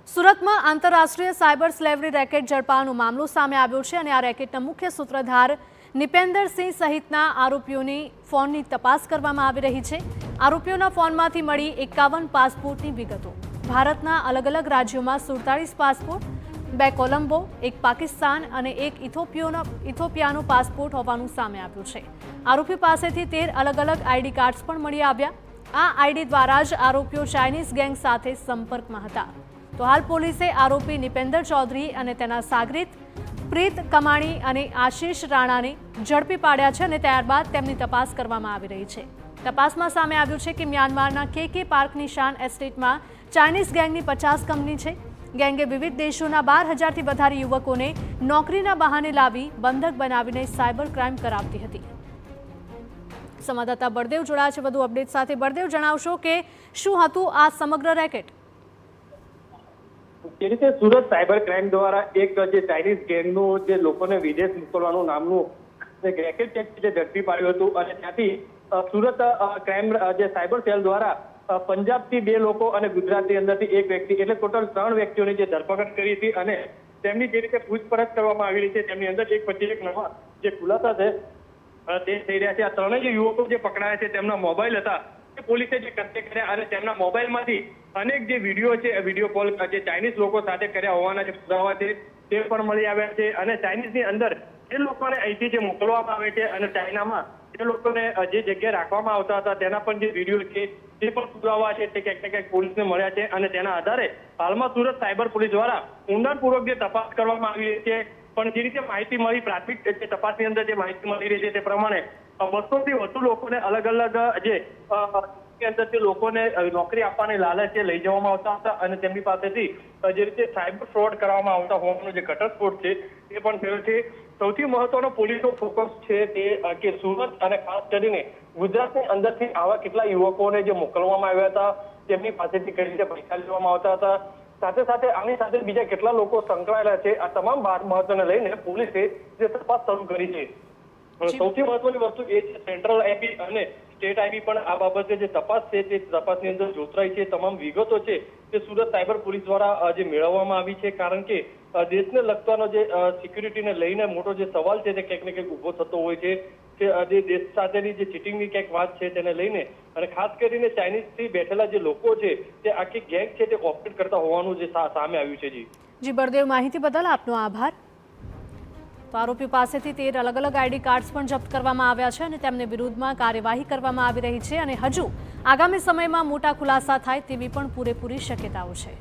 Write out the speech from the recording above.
સુરતમાં આંતરરાષ્ટ્રીય cyber slavery racket ઝડપાવાનો મામલો સામે આવ્યો છે અને આ રેકેટના મુખ્ય સૂત્રધાર નિપેન્દરસિંહ સહિતના આરોપીઓની ફોનની તપાસ કરવામાં આવી રહી છે। આરોપીઓના ફોનમાંથી મળી 51 પાસપોર્ટની વિગતો। ભારતના અલગ અલગ રાજ્યોમાં 47 પાસપોર્ટ, 2 કોલંબો, 1 પાકિસ્તાન અને 1 ઇથોપિયાનો પાસપોર્ટ હોવાનું સામે આવ્યું છે। આરોપી પાસેથી 13 અલગ અલગ આઈડી કાર્ડ્સ પણ મળી આવ્યા। આ આઈડી દ્વારા જ આરોપીઓ ચાઇનીઝ ગેંગ સાથે સંપર્કમાં હતા। તો હાલ પોલીસે આરોપી નિપેન્દર ચૌધરી અને તેના સાગરીત પ્રીત કમાણી અને આશીષ રાણાને ઝડપી પાડ્યા છે અને ત્યારબાદ તેમની તપાસ કરવામાં આવી રહી છે। તપાસમાં સામે આવ્યું છે કે મ્યાનમારના કે પાર્કની શાન એસ્ટેટમાં ચાઇનીઝ ગેંગની 50 કંપની છે। ગેંગે વિવિધ દેશોના 12,000થી વધારે યુવકોને નોકરીના બહાને લાવી બંધક બનાવીને સાયબર ક્રાઇમ કરાવતી હતી। સંવાદદાતા બળદેવ જોડાયા છે વધુ અપડેટ સાથે। બળદેવ, જણાવશો કે શું હતું આ સમગ્ર રેકેટ? જે રીતે સુરત સાયબર ક્રાઇમ દ્વારા એક જે ચાઇનીઝ ગેંગનું જે લોકોને વિદેશ મોકલવાનું નામનું એક રેકેટ જે ઝડપી પાડ્યું હતું અને ત્યાંથી સુરત ક્રાઇમ જે સાયબર સેલ દ્વારા પંજાબથી 2 લોકો અને ગુજરાતની અંદરથી 1 વ્યક્તિ એટલે ટોટલ 3 વ્યક્તિઓની જે ધરપકડ કરી હતી અને તેમની જે રીતે પૂછપરછ કરવામાં આવી રહી છે તેમની અંદર એક પછી એક નવા જે ખુલાસા છે તે થઈ રહ્યા છે। આ ત્રણેય જે યુવકો જે પકડાયા છે તેમના મોબાઈલ હતા પોલીસે જે કબજે કર્યા અને તેમના મોબાઈલમાંથી અનેક જે વિડીયો છે વિડીયો કોલ જે ચાઇનીઝ લોકો સાથે કર્યા હોવાના જે પુરાવા છે તે પણ મળી આવ્યા છે અને ચાઇનીઝની અંદર જે લોકોને અહીંથી જે મોકલવામાં આવે છે અને ચાઇનામાં જે લોકોને જે જગ્યાએ રાખવામાં આવતા હતા તેના પણ જે વિડીયો છે તે પણ પુરાવા છે તે ક્યાંક ને ક્યાંક પોલીસને મળ્યા છે અને તેના આધારે હાલમાં સુરત સાયબર પોલીસ દ્વારા ઊંડાણપૂર્વક જે તપાસ કરવામાં આવી રહી છે। પણ જે રીતે માહિતી મળી પ્રાથમિક તપાસની અંદર જે માહિતી મળી રહી છે તે પ્રમાણે 200થી વધુ લોકોને અલગ અલગ જે અંદર જે લોકોને નોકરી આપવાની લાલચે લઈ જવામાં આવતા હતા અને તેમની પાસેથી જે રીતે સાયબર ફ્રોડ કરવામાં આવતા હોવાનો જે ઘટસ્ફોટ છે તે પણ થયો છે। સૌથી મહત્વનો પોલીસનો ફોકસ છે તે કે સુરત અને ખાસ કરીને ગુજરાતની અંદરથી આવા કેટલા યુવકોને જે મોકલવામાં આવ્યા હતા તેમની પાસેથી કઈ રીતે પૈસા લેવામાં આવતા હતા, સાથે સાથે આની સાથે બીજા કેટલા લોકો સંકળાયેલા છે, આ તમામ મહત્વને લઈને પોલીસે જે તપાસ શરૂ કરી છે। સૌથી મહત્વની વસ્તુ એ છે સેન્ટ્રલ આઈપી અને સ્ટેટ આઈપી પણ આ બાબતે જે તપાસ છે તે તપાસની અંદર જોતરાઈ છે। તમામ વિગતો છે તે સુરત સાયબર પોલીસ દ્વારા જે મેળવવામાં આવી છે કારણ કે દેશને લગતાનો જે સિક્યુરિટીને લઈને મોટો જે સવાલ છે તે ક્યાંક ને ક્યાંક ઉભો થતો હોય છે કે જે દેશ સાથેની જે ચીટિંગની ક્યાંક વાત છે તેને લઈને અને ખાસ કરીને ચાઇનીઝથી બેઠેલા જે લોકો છે તે આખી ગેંગ છે તે ઓપરેટ કરતા હોવાનું જે સામે આવ્યું છે। જી બળદેવ, માહિતી બદલ આપનો આભાર। તો આરોપી પાસેથી 13 અલગ અલગ આઈડી કાર્ડ્સ પણ જપ્ત કરવામાં આવ્યા છે અને તેમને વિરુદ્ધમાં કાર્યવાહી કરવામાં આવી રહી છે અને હજુ આગામી સમયમાં મોટા ખુલાસા થાય તેવી પણ પૂરેપૂરી શક્યતાઓ છે।